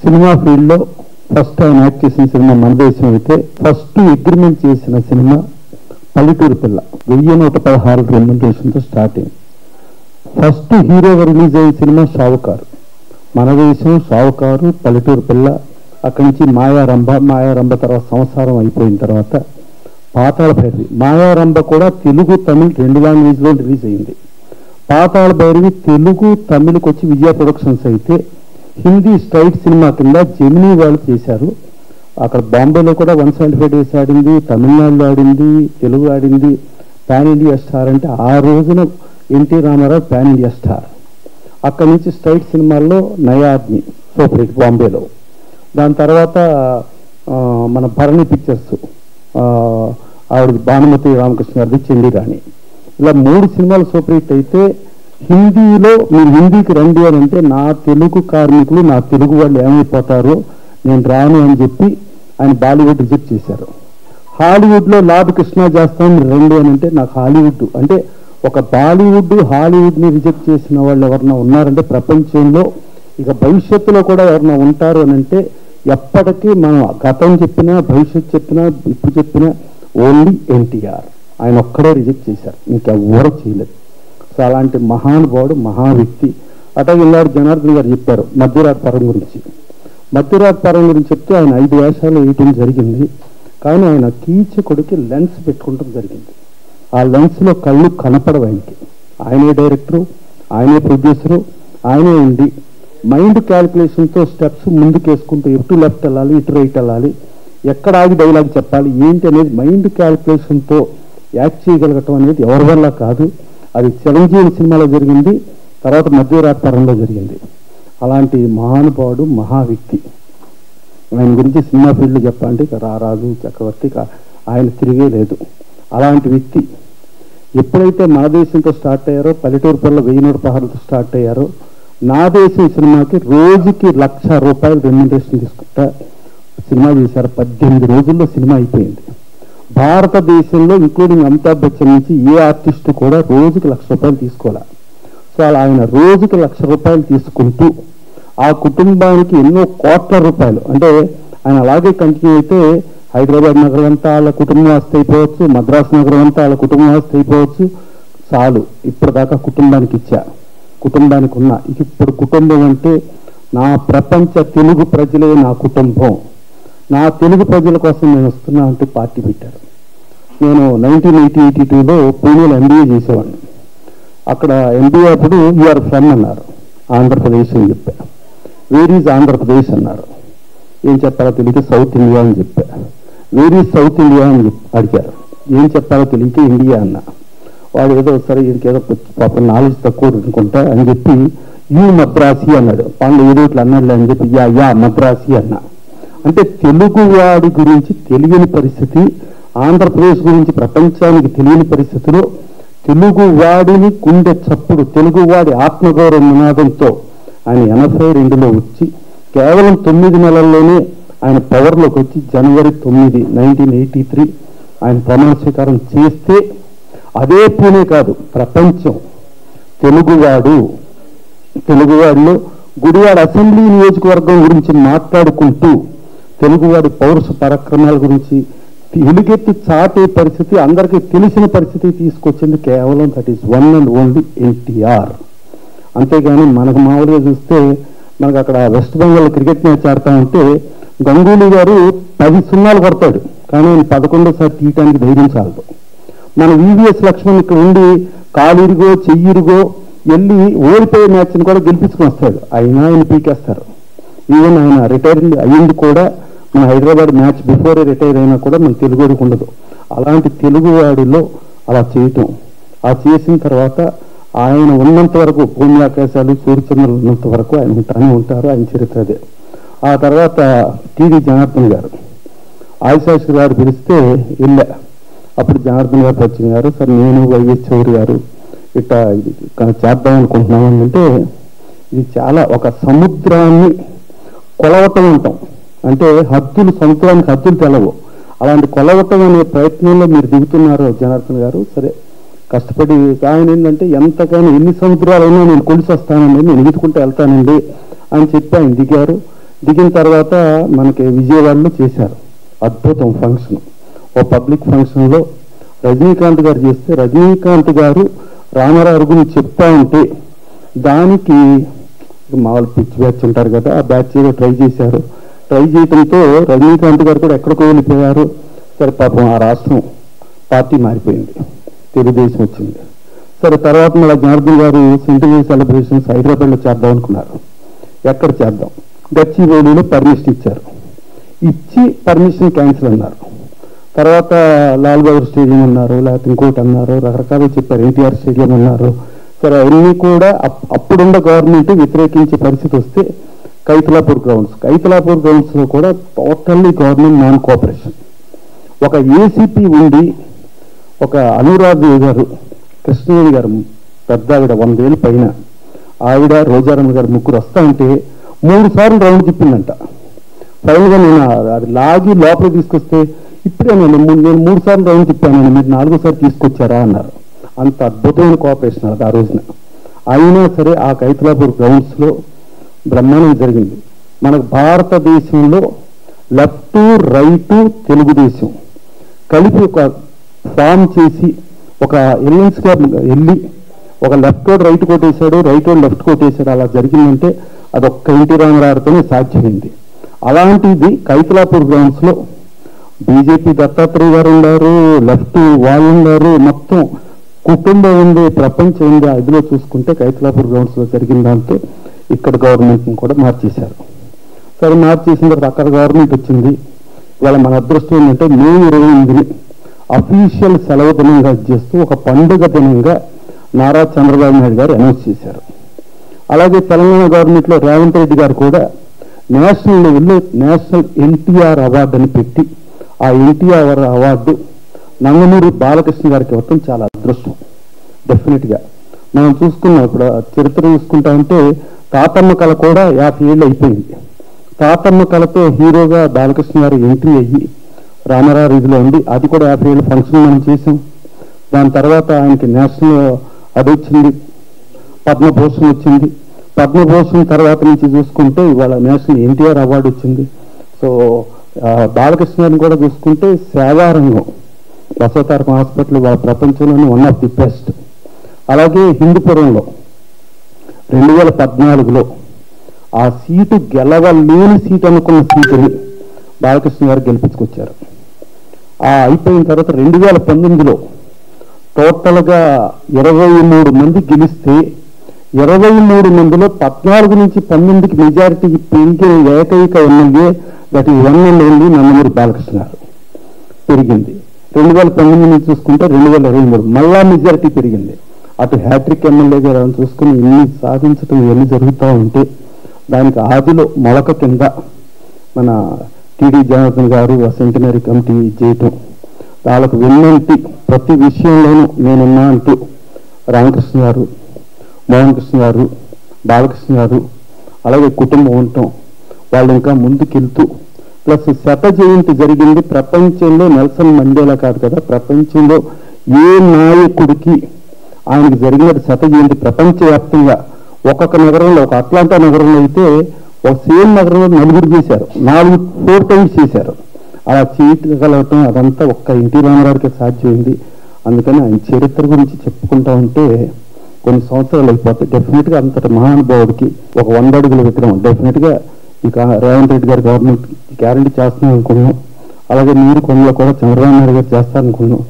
Cinema ఫీల్డ్లో first ఆయన act చేసిన సినిమా మన దేశం అయితే ఫస్ట్ అగ్రిమెంట్ చేసిన సినిమా పల్లెటూరు పిల్ల 1116 రెమ్యునరేషన్తో స్టార్ట్ అయింది. ఫస్ట్ హీరోగా రిలీజ్ అయిన సినిమా షావుకారు, మన దేశం, షావుకారు, పల్లెటూరు పిల్ల, అక్కడి నుంచి మాయారంభ తర్వాత సంసారం అయిపోయిన తర్వాత పాతాళ భైరవి. మాయారంభ కూడా తెలుగు తమిళ్ 2 లాంగ్వేజ్లో రిలీజ్ అయింది. పాతాళ భైరవి తెలుగు తమిళకు వచ్చి విజయ ప్రొడక్షన్స్ అయితే హిందీ స్ట్రైట్ సినిమా కింద జెమినీ వాళ్ళు చేశారు. అక్కడ బాంబేలో కూడా 175 డేస్ ఆడింది, తమిళనాడులో ఆడింది, తెలుగు ఆడింది. పాన్ ఇండియా స్టార్ అంటే ఆ రోజున NT Rama Rao pan India star. అక్కడి నుంచి స్ట్రైట్ సినిమాల్లో నయా ఆద్మీ సూపర్ హిట్ బాంబేలో. దాని తర్వాత మన భరణి పిక్చర్స్ ఆవిడ భానుమతి రామకృష్ణ గారిది చెండిరాణి. ఇలా 3 సినిమాలు సూపర్ హిట్ అయితే హిందీలో మీరు హిందీకి రండి అని అంటే నా తెలుగు కార్మికులు, నా తెలుగు వాళ్ళు ఏమైపోతారో నేను రాను అని చెప్పి ఆయన బాలీవుడ్ రిజెక్ట్ చేశారు. హాలీవుడ్లో లార్డ్ కృష్ణ చేస్తాను రండి అని అంటే నాకు హాలీవుడ్ అంటే ఒక బాలీవుడ్ హాలీవుడ్ని రిజెక్ట్ చేసిన వాళ్ళు ఎవరన్నా ఉన్నారంటే ప్రపంచంలో ఇక భవిష్యత్తులో కూడా ఎవరన్నా ఉంటారు అని అంటే ఎప్పటికీ మనం గతం చెప్పినా భవిష్యత్తు చెప్పినా ఇప్పుడు చెప్పినా ఓన్లీ ఎన్టీఆర్. ఆయన ఒక్కడే రిజెక్ట్ చేశారు, ఇంకెవ్వరూ చేయలేదు. సో అలాంటి మహానుభావుడు, మహా వ్యక్తి. అట్లాగే ఇల్లాడు జనార్దన్ గారు చెప్పారు మధ్యరాజ్ పరం గురించి. మధ్యరాజ్ పరం గురించి చెప్తే ఆయన 5 వేషాలు వేయటం జరిగింది. కానీ ఆయన కీచకుడికి లెన్స్ పెట్టుకుంటం జరిగింది. ఆ లెన్స్లో కళ్ళు కనపడవు ఆయనకి. ఆయనే డైరెక్టరు, ఆయనే ప్రొడ్యూసరు, ఆయనే ఉండి మైండ్ క్యాల్కులేషన్తో స్టెప్స్ ముందుకేసుకుంటూ ఇటు లెఫ్ట్ వెళ్ళాలి, ఇటు రైట్ వెళ్ళాలి, ఎక్కడ ఆగి డైలాగ్ చెప్పాలి ఏంటి అనేది మైండ్ క్యాల్కులేషన్తో యాక్ట్ చేయగలగటం అనేది ఎవరి వల్ల కాదు. అది చిరంజీవి సినిమాలో జరిగింది, తర్వాత మధ్యరాజ్ పరంలో జరిగింది. అలాంటి మహానుభావుడు, మహా వ్యక్తి. ఆయన గురించి సినిమా ఫీల్డ్ చెప్పాలంటే ఇక రారాజు చక్రవర్తి ఆయన తిరిగే లేదు. అలాంటి వ్యక్తి ఎప్పుడైతే మన దేశంతో స్టార్ట్ అయ్యారో, పల్లెటూరు పిల్ల 1116తో స్టార్ట్ అయ్యారో, నా దేశం సినిమాకి రోజుకి ₹1,00,000 రెమ్యునరేషన్ తీసుకుంటా సినిమా చేశారు. 18 రోజుల్లో సినిమా అయిపోయింది. భారతదేశంలో ఇంక్లూడింగ్ అమితాబ్ బచ్చన్ నుంచి ఏ ఆర్టిస్టు కూడా రోజుకి ₹1,00,000 తీసుకోవాలి. సో అలా ఆయన రోజుకి ₹1,00,000 తీసుకుంటూ ఆ కుటుంబానికి ఎన్నో కోట్ల రూపాయలు, అంటే ఆయన అలాగే కంటిన్యూ అయితే హైదరాబాద్ నగరం అంతా వాళ్ళ కుటుంబం ఆస్తి అయిపోవచ్చు, మద్రాసు నగరం అంతా వాళ్ళ కుటుంబం ఆస్తి అయిపోవచ్చు. చాలు ఇప్పటిదాకా కుటుంబానికి ఇచ్చా, కుటుంబానికి ఉన్నా. ఇప్పుడు కుటుంబం అంటే నా ప్రపంచ తెలుగు ప్రజలే నా కుటుంబం, నా తెలుగు ప్రజల కోసం నేను వస్తున్నా అంటూ పార్టీ పెట్టారు. నేను 1982లో పూణేలో MBA చేసేవాడిని. అక్కడ MBA అప్పుడు యూఆర్ ఫ్రమ్ అన్నారు, ఆంధ్రప్రదేశ్ అని చెప్పా. వేర్ ఈజ్ ఆంధ్రప్రదేశ్ అన్నారు. ఏం చెప్పాలో తెలియక సౌత్ ఇండియా అని చెప్పా. వేర్ ఈజ్ సౌత్ ఇండియా అని అడిగారు. ఏం చెప్పాలో తెలియక ఇండియా అన్నా. వాడు ఏదో సరే ఇంకేదో పాపం నాలెడ్జ్ తక్కువ అనుకుంటా అని చెప్పి యూ మద్రాసి అన్నాడు. పనులు ఏదో ఇట్లా అన్నాడులే అని చెప్పి యా మద్రాసి అన్నా. అంటే తెలుగువాడి గురించి తెలియని పరిస్థితి, ఆంధ్రప్రదేశ్ గురించి ప్రపంచానికి తెలియని పరిస్థితిలో తెలుగువాడిని గుండె చప్పుడు, తెలుగువాడి ఆత్మగౌరవ నినాదంతో ఆయన 82లో వచ్చి కేవలం 9 నెలల్లోనే ఆయన పవర్లోకి వచ్చి జనవరి 9, 1983 ఆయన ప్రమాణ స్వీకారం చేస్తే అదే పూణే కాదు ప్రపంచం తెలుగువాడిలో గుడివాడ అసెంబ్లీ నియోజకవర్గం గురించి మాట్లాడుకుంటూ తెలుగువాడి పౌరుష పరాక్రమాల గురించి ఎలుగెత్తి చాటే పరిస్థితి, అందరికీ తెలిసిన పరిస్థితి తీసుకొచ్చింది కేవలం that is one and only NTR. అంతేగాని మనకు మామూలుగా చూస్తే మనకు అక్కడ వెస్ట్ బెంగాల్ క్రికెట్ మ్యాచ్ ఆడుతూ ఉంటే గంగూలీ గారు 10 సున్నాలు కొడతాడు, కానీ ఆయన 11వ తీయటానికి ధైర్యం చాలదు. మన VVS లక్ష్మణ్ ఇక్కడ ఉండి కాలిరిగో చెయ్యిరిగో వెళ్ళి ఓడిపోయే మ్యాచ్ని కూడా గెలిపించుకుని వస్తాడు, అయినా ఆయన పీకేస్తారు. ఈవెన్ ఆయన రిటైర్ అయ్యింది కూడా మన హైదరాబాద్ మ్యాచ్ బిఫోరే రిటైర్ అయినా కూడా మన తెలుగువాడికి ఉండదు. అలాంటి తెలుగువాడిలో అలా చేయటం, ఆ చేసిన తర్వాత ఆయన ఉన్నంత వరకు భూమి ఆకాశాలు సూర్యచంద్రులు ఉన్నంత వరకు ఆయన ఉంటానే ఉంటారు. ఆయన చరిత్ర అదే. ఆ తర్వాత టీడీ జనార్దన్ గారు, ఆదిశాస్త్రి గారు పిలిస్తే వెళ్ళా. అప్పుడు జనార్దన్ గారు పరిచయం గారు, సార్ నేను వైఎస్ చౌదరి గారు ఇట్లా చేద్దాం అనుకుంటున్నాను అంటే, ఇది చాలా ఒక సముద్రాన్ని కొలవటం అంటాం, అంటే హద్దులు, సముద్రానికి హద్దులు తెలవు. అలాంటి కొలవటం అనే ప్రయత్నంలో మీరు దిగుతున్నారు జనార్దన్ గారు. సరే కష్టపడి ఆయన ఏంటంటే ఎంతకైనా ఎన్ని సముద్రాలైనా నేను కొలిసి వస్తానండి, నేను ఈదుకుంటూ వెళ్తానండి అని చెప్పి ఆయన దిగారు. దిగిన తర్వాత మనకి విజయవాడలో చేశారు అద్భుతం ఫంక్షన్. ఓ పబ్లిక్ ఫంక్షన్లో రజనీకాంత్ గారు చేస్తే రజనీకాంత్ గారు రామారావు గురించి చెప్తా ఉంటే దానికి మామూలు పిచ్చి బ్యాచ్ ఉంటారు కదా, ఆ బ్యాచ్ ఏదో ట్రై చేశారు. ట్రై చేయడంతో రజనీకాంత్ గారు కూడా ఎక్కడికో వెళ్ళిపోయారు. సరే పాపం ఆ రాష్ట్రం పార్టీ మారిపోయింది, తెలుగుదేశం వచ్చింది. సరే తర్వాత మళ్ళీ జనార్దన్ గారు సెంటినరీ సెలబ్రేషన్స్ హైదరాబాద్లో చేద్దాం అనుకున్నారు. ఎక్కడ చేద్దాం, గచ్చిబౌలిలో పర్మిషన్ ఇచ్చారు. ఇచ్చి పర్మిషన్ క్యాన్సిల్ అన్నారు. తర్వాత లాల్ బహదూర్ స్టేడియం అన్నారు, లేకపోతే ఇంకోటి అన్నారు, రకరకాలుగా చెప్పారు, ఎన్టీఆర్ స్టేడియం అన్నారు. సరే అవన్నీ కూడా అప్పుడున్న గవర్నమెంట్ వ్యతిరేకించే పరిస్థితి వస్తే కైతలాపూర్ గ్రౌండ్స్లో కూడా టోటల్లీ గవర్నమెంట్ నాన్ కోఆపరేషన్. ఒక ఏసీపీ ఉండి ఒక అనురాధ గారు, కృష్ణవేణి గారు పెద్ద ఆవిడ 100 ఏళ్ళ పైన ఆవిడ, రోజారమ్మ గారు ముగ్గురు వస్తా ఉంటే 3 సార్లు రౌండ్ తిప్పిందంట. ఫైనల్గా నేను అది లాగి లోపలికి తీసుకొస్తే ఇప్పుడే నేను 3 సార్లు రౌండ్ తిప్పాను, మీరు 4వ సారి తీసుకొచ్చారా అన్నారు. అంత అద్భుతమైన కోఆపరేషన్ అది ఆ రోజున. అయినా సరే ఆ కైతలాపూర్ గ్రౌండ్స్లో బ్రహ్మాండం జరిగింది. మనకు భారతదేశంలో లెఫ్ట్ రైట్ తెలుగుదేశం కలిపి ఒక ఫామ్ చేసి ఒక ఎలియన్స్గా వెళ్ళి ఒక లెఫ్ట్ వాడు రైట్ కొట్టేశాడు, రైట్ వాడు లెఫ్ట్ కొట్టేశాడు, అలా జరిగిందంటే అదొక్క ఎన్టీ రామారావుతోనే సాధ్యమైంది. అలాంటిది కైతలాపూర్ గ్రౌండ్స్లో బీజేపీ దత్తాత్రేయ గారు ఉన్నారు, లెఫ్ట్ వాళ్ళు ఉన్నారు, మొత్తం కుటుంబం ఉంది, ప్రపంచం ఉంది. అదిలో చూసుకుంటే కైతలాపూర్ గ్రౌండ్స్లో జరిగిన దాంతో ఇక్కడ గవర్నమెంట్ని కూడా మార్చేశారు. సరే మార్చేసిన తర్వాత అక్కడ గవర్నమెంట్ వచ్చింది. ఇవాళ మన అదృష్టం ఏంటంటే మే 28ని అఫీషియల్ సెలవు దినంగా చేస్తూ ఒక పండుగ దినంగా నారా చంద్రబాబు నాయుడు గారు అనౌన్స్ చేశారు. అలాగే తెలంగాణ గవర్నమెంట్లో రేవంత్ రెడ్డి గారు కూడా నేషనల్ లెవెల్లో నేషనల్ ఎన్టీఆర్ అవార్డు అని పెట్టి ఆ ఎన్టీఆర్ అవార్డు నందమూరి బాలకృష్ణ గారికి ఇవ్వటం చాలా అదృష్టం. డెఫినెట్గా మనం చూసుకున్నాం, ఇప్పుడు చరిత్ర చూసుకుంటా ఉంటే తాతమ్మ కళ కూడా 50 ఏళ్ళు అయిపోయింది. తాతమ్మ కళతో హీరోగా బాలకృష్ణ గారు ఎంట్రీ అయ్యి రామారావు రీతిలో ఉంది. అది కూడా 50 ఏళ్ళ ఫంక్షన్ మనం చేసాం. దాని తర్వాత ఆయనకి నేషనల్ అది వచ్చింది, పద్మభూషణ్ వచ్చింది. పద్మభూషణ్ తర్వాత నుంచి చూసుకుంటే ఇవాళ నేషనల్ ఎన్టీఆర్ అవార్డు వచ్చింది. సో బాలకృష్ణ గారిని కూడా చూసుకుంటే సేవారంగం బసవతారకం హాస్పిటల్ వాళ్ళ ప్రపంచంలోనే వన్ ఆఫ్ ది బెస్ట్. అలాగే హిందూపురంలో 2014లో ఆ సీటు గెలవలేని సీటు అనుకున్న సీటుని బాలకృష్ణ గారు గెలిపించుకొచ్చారు. అయిపోయిన తర్వాత 2019లో టోటల్గా 23 మంది గెలిస్తే 23 మందిలో 14 నుంచి 19కి మెజారిటీకి పెరిగిన ఏకైక MLA that is one and only Nandamuri Balakrishna గారు పెరిగింది. 2019 నుంచి చూసుకుంటే 2023 మళ్ళా మెజారిటీ పెరిగింది. అటు హ్యాట్రిక్ ఎమ్మెల్యే గారు చూసుకుని ఇన్ని సాధించడం ఇవన్నీ జరుగుతూ ఉంటే దానికి ఆదిలో మొలక కింద మన టీడీ జనార్దన్ గారు సెంటినరీ కమిటీ చేయటం, వాళ్ళకు వెన్నంటి ప్రతి విషయంలోనూ నేనున్నా అంటూ రామకృష్ణ గారు, మోహన్ కృష్ణ గారు, బాలకృష్ణ గారు అలాగే కుటుంబం ఉండటం, వాళ్ళు ఇంకా ముందుకెళ్తూ ప్లస్ 100వ జయంతి జరిగింది. ప్రపంచంలో నెల్సన్ మండేలా కాదు కదా, ప్రపంచంలో ఏ నాయకుడికి ఆయనకు జరిగిన 100వ జయంతి ప్రపంచవ్యాప్తంగా ఒక్కొక్క నగరంలో, ఒక అట్లాంటా నగరంలో అయితే ఒక సేమ్ నగరంలో 4 చేశారు, 4 టైమ్స్ చేశారు. అలా చేయగలగటం అదంతా ఒక్క ఎన్టీ రామారావుకే సాధ్యమైంది. అందుకని ఆయన చరిత్ర గురించి చెప్పుకుంటా ఉంటే కొన్ని సంవత్సరాలు అయిపోతాయి. డెఫినెట్గా అంతటి మహానుభావుడికి ఒక 100 అడుగుల విగ్రహం డెఫినెట్గా ఇక రేవంత్ రెడ్డి గారి గవర్నమెంట్ గ్యారంటీ చేస్తున్నాం అనుకున్నాం. అలాగే నీరు కొండలో కూడా చంద్రబాబు నాయుడు గారు చేస్తారనుకున్నాం.